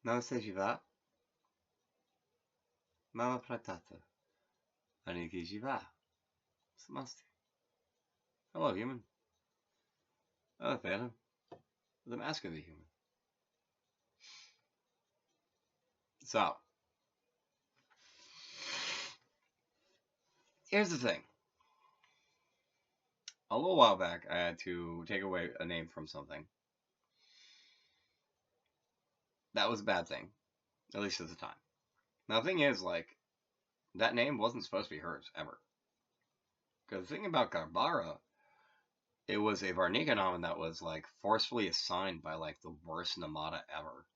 No se va, mama pratata. Aniki jiva. Samaste. Hello, human. Oh, phantom. The mask of the human. So, here's the thing. A little while back, I had to take away a name from something. That was a bad thing, at least at the time. Now, the thing is, like, that name wasn't supposed to be hers, ever. Because the thing about Garbara, it was a Varnika nomen that was, like, forcefully assigned by, like, the worst Namada ever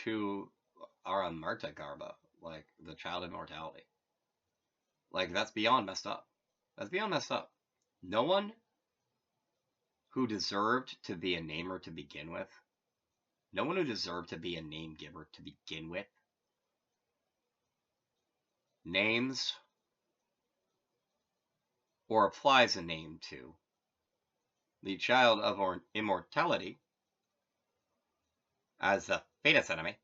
to Aramarta Garba, like, the child of immortality. Like, that's beyond messed up. That's beyond messed up. No one who deserved to be a namer to begin with, no one who deserved to be a name giver to begin with, names or applies a name to the child of immortality as the fetus enemy,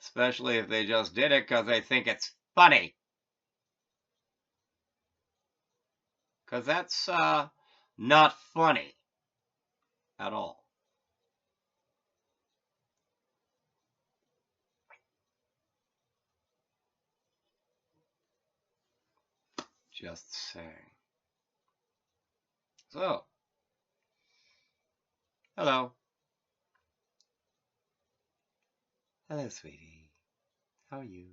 especially if they just did it because they think it's funny. Because that's not funny at all. Just saying. So, hello. Hello, sweetie. How are you?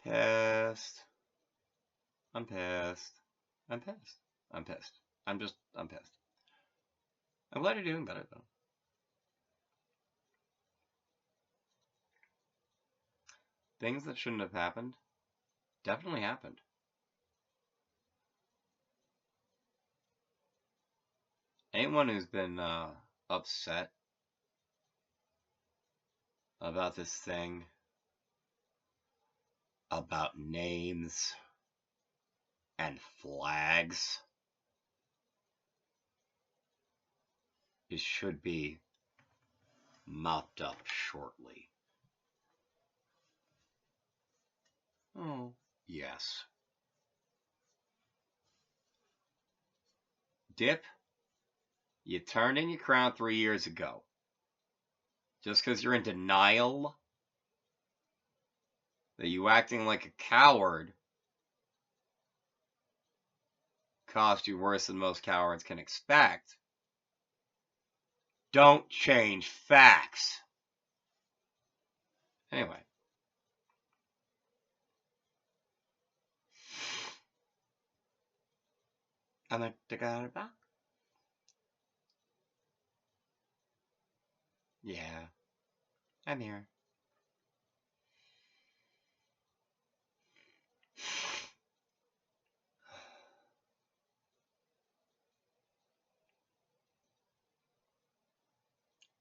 Pissed. I'm pissed. I'm pissed. I'm pissed. I'm pissed. I'm glad you're doing better, though. Things that shouldn't have happened definitely happened. Anyone who's been upset about this thing, about names and flags, it should be mopped up shortly. Oh, yes. Dip, you turned in your crown 3 years ago. Just because you're in denial that you acting like a coward cost you worse than most cowards can expect, don't change facts. Anyway. I'm a Tagarba. Yeah, I'm here.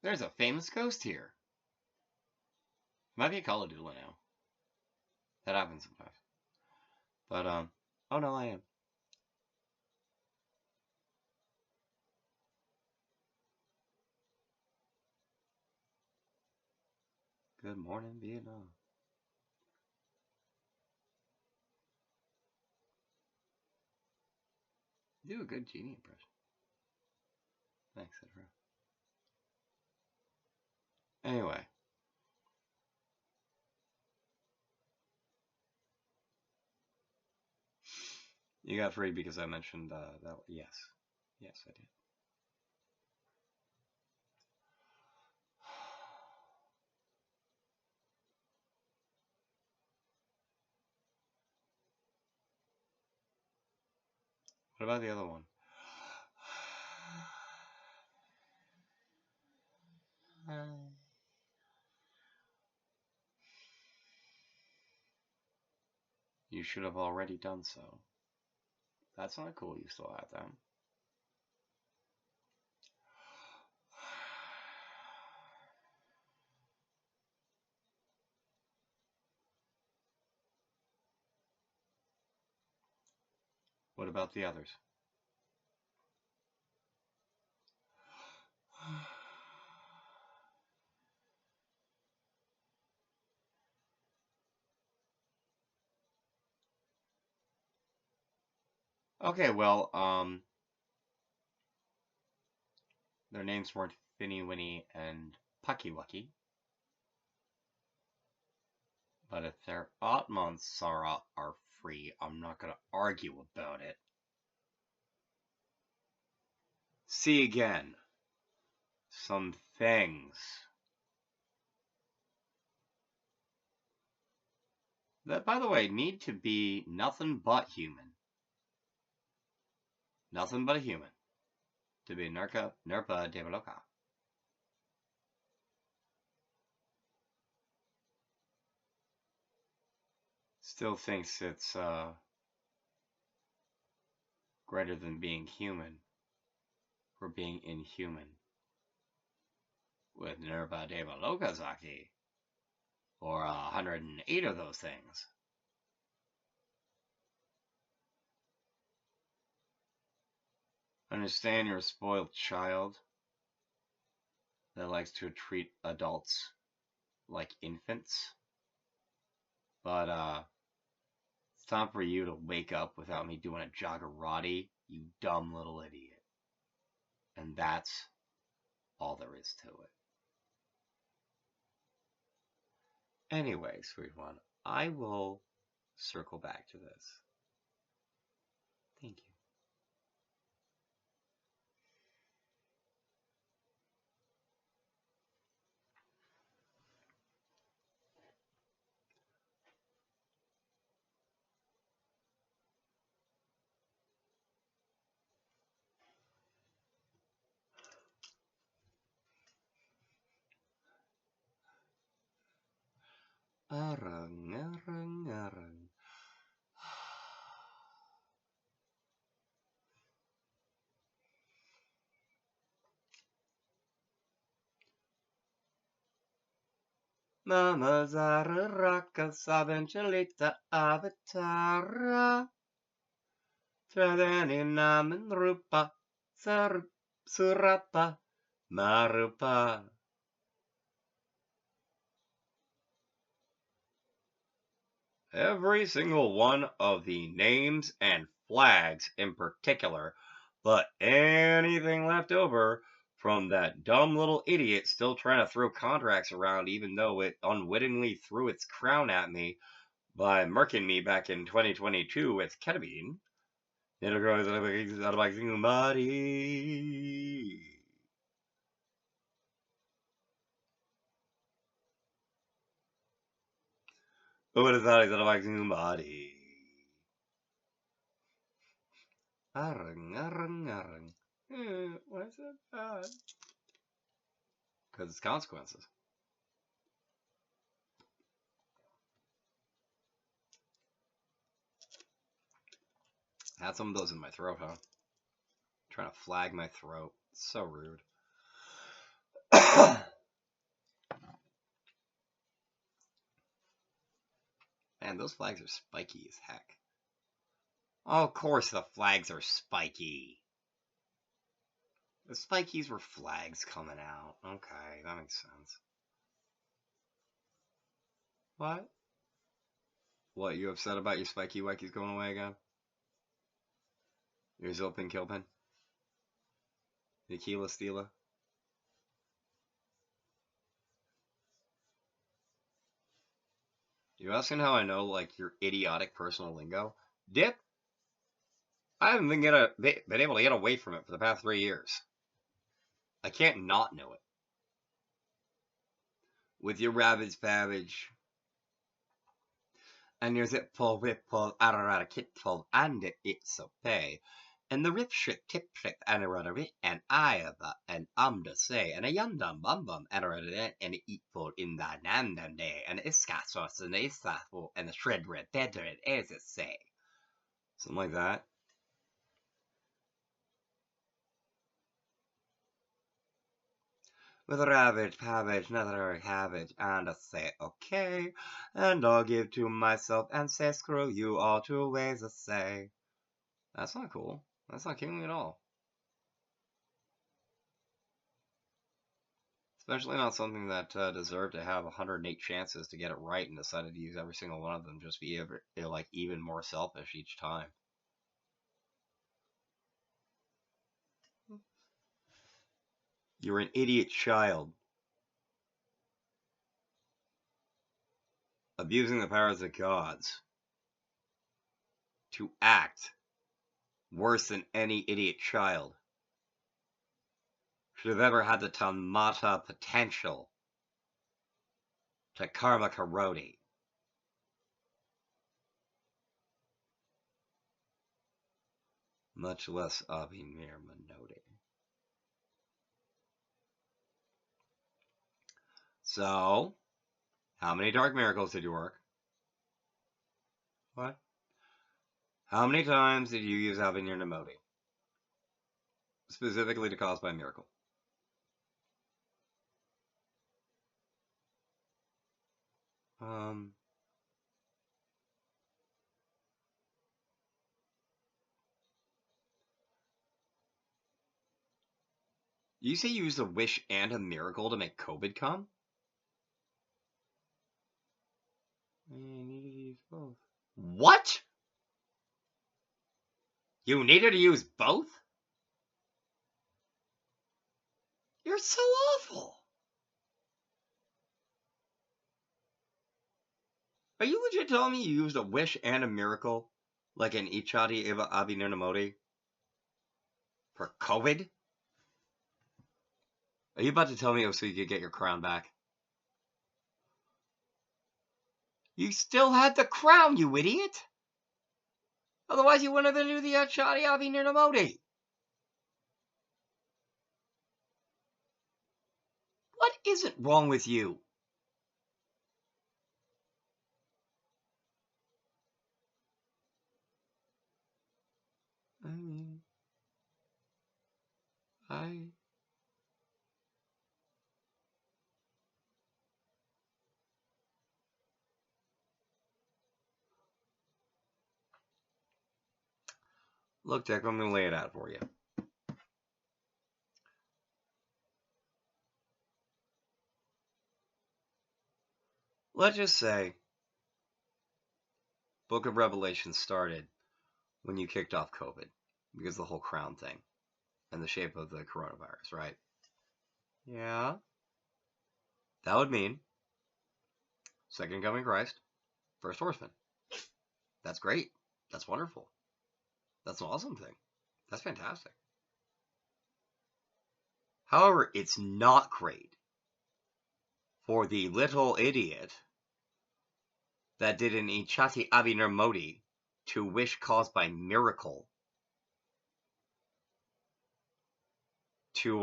There's a famous ghost here. Might be a Call of Duty now. That happens sometimes. But, oh no, I am. Good morning, Vietnam. You do a good genie impression. Thanks, Edra. Anyway. You got free because I mentioned, that. Yes. Yes, I did. What about the other one? You should have already done so. That's not cool, you still have them. What about the others? Okay, well, their names weren't Finny Winnie and Pucky Wucky, but if their Atmansara are free, I'm not gonna argue about it. See again, some things that, by the way, need to be nothing but human. Nothing but a human to be Nerpa Devaloka. Still thinks it's greater than being human for being inhuman. With Nerpa Devaloka Zaki, or 108 of those things. Understand you're a spoiled child that likes to treat adults like infants. But it's time for you to wake up without me doing a joggerati, you dumb little idiot. And that's all there is to it. Anyway, sweet one, I will circle back to this. Thank you. Arang, arang, arang. Mama Zara Raka Sabenchelita Avatara Tradani Naman Rupa Surapa Marupa. Every single one of the names and flags in particular, but anything left over from that dumb little idiot still trying to throw contracts around even though it unwittingly threw its crown at me by murking me back in 2022 with ketamine. It'll grow out of my body. What is that? Out of my body. Arang, arang, arang. Why is that bad? Because it's consequences. Had some of those in my throat, huh? Trying to flag my throat. It's so rude. Man, those flags are spiky as heck. Oh, of course the flags are spiky. The spikies were flags coming out. Okay, that makes sense. What? What, you upset about your spiky wickies going away again? Your Zilpin Kilpin? Nikila Steela? You asking how I know, like, your idiotic personal lingo? Dip? I haven't been able to get away from it for the past 3 years. I can't not know it. With your ravage favage. And your zipful, whipful, ararara kitful, and it's a pay. And the rip shit tip trick and a rudder and I and to say and a yum dum bum bum and a and eatful in the nandam day and iska sauce and isaful and the shred red better as it say. Something like that. With a ravage, pavage, another cabbage, and I say okay, and I'll give to myself and say screw you all 2 ways I say. That's not cool. That's not kingly at all. Especially not something that deserved to have 108 chances to get it right and decided to use every single one of them just be like even more selfish each time. You're an idiot child. Abusing the powers of gods to act worse than any idiot child. Should have ever had the Tamata potential to Karma Karoti. Much less Abhinir Manoti. So, how many dark miracles did you work? What? How many times did you use Abhinir Namoti? Specifically to cause by miracle. You say you used a wish and a miracle to make COVID come? You needed to use both. What? You needed to use both? You're so awful. Are you legit telling me you used a wish and a miracle, like an Ichadi Eva Abhinir Namoti, for COVID? Are you about to tell me it was so you could get your crown back? You still had the crown, you idiot! Otherwise you wouldn't have been to the Ichadi Abhinir Namoti. What isn't wrong with you? I mean, Look, Dick, I'm going to lay it out for you. Let's just say Book of Revelation started when you kicked off COVID, because of the whole crown thing and the shape of the coronavirus, right? Yeah. That would mean Second Coming Christ, First Horseman. That's great. That's wonderful. That's an awesome thing. That's fantastic. However, it's not great for the little idiot that did an Ichati Abhinir Namoti to wish caused by miracle to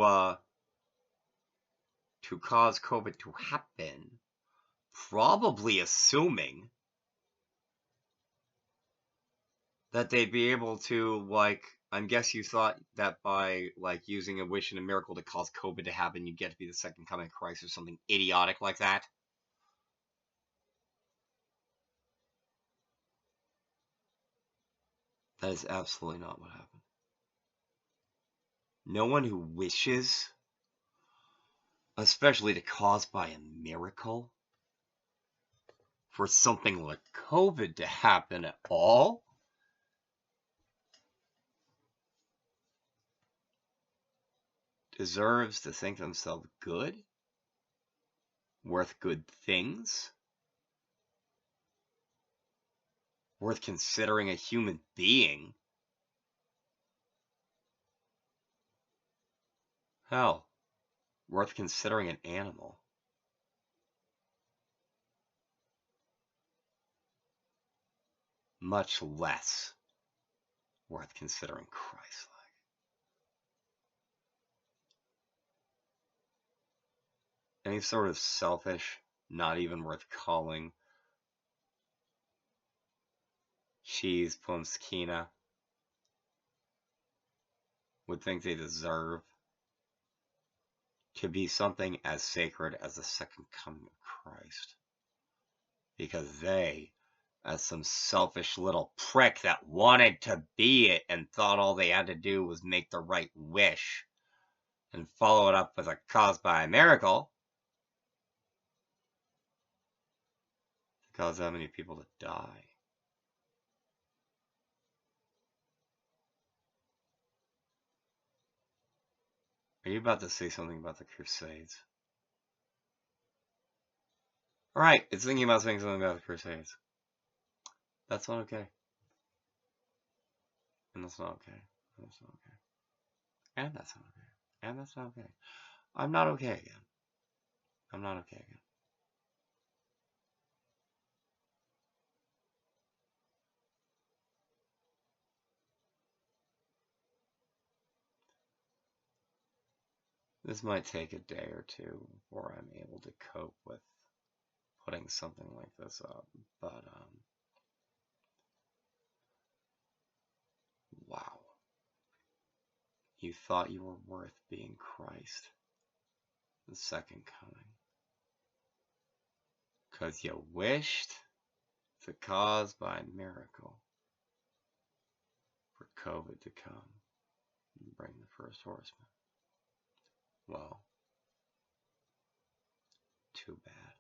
cause COVID to happen, probably assuming that they'd be able to, like, I guess you thought that by, like, using a wish and a miracle to cause COVID to happen, you'd get to be the second coming of Christ or something idiotic like that. That is absolutely not what happened. No one who wishes, especially to cause by a miracle, for something like COVID to happen at all, deserves to think themselves good, worth good things, worth considering a human being. Hell, worth considering an animal. Much less worth considering Christ-like. Any sort of selfish, not even worth calling cheese plumskina would think they deserve to be something as sacred as the second coming of Christ. Because they, as some selfish little prick that wanted to be it and thought all they had to do was make the right wish and follow it up with a cause by a miracle, to cause that many people to die. Are you about to say something about the Crusades? Alright, it's thinking about saying something about the Crusades. That's not okay. And that's not okay. And that's not okay. And that's not okay. And that's not okay. I'm not okay again. I'm not okay again. This might take a day or two before I'm able to cope with putting something like this up, but wow. You thought you were worth being Christ, the second coming, 'cause you wished to cause by miracle for COVID to come and bring the first horseman. Well, too bad.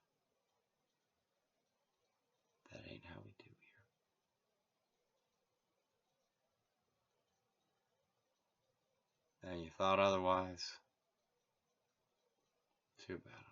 That ain't how we do here. And you thought otherwise? Too bad.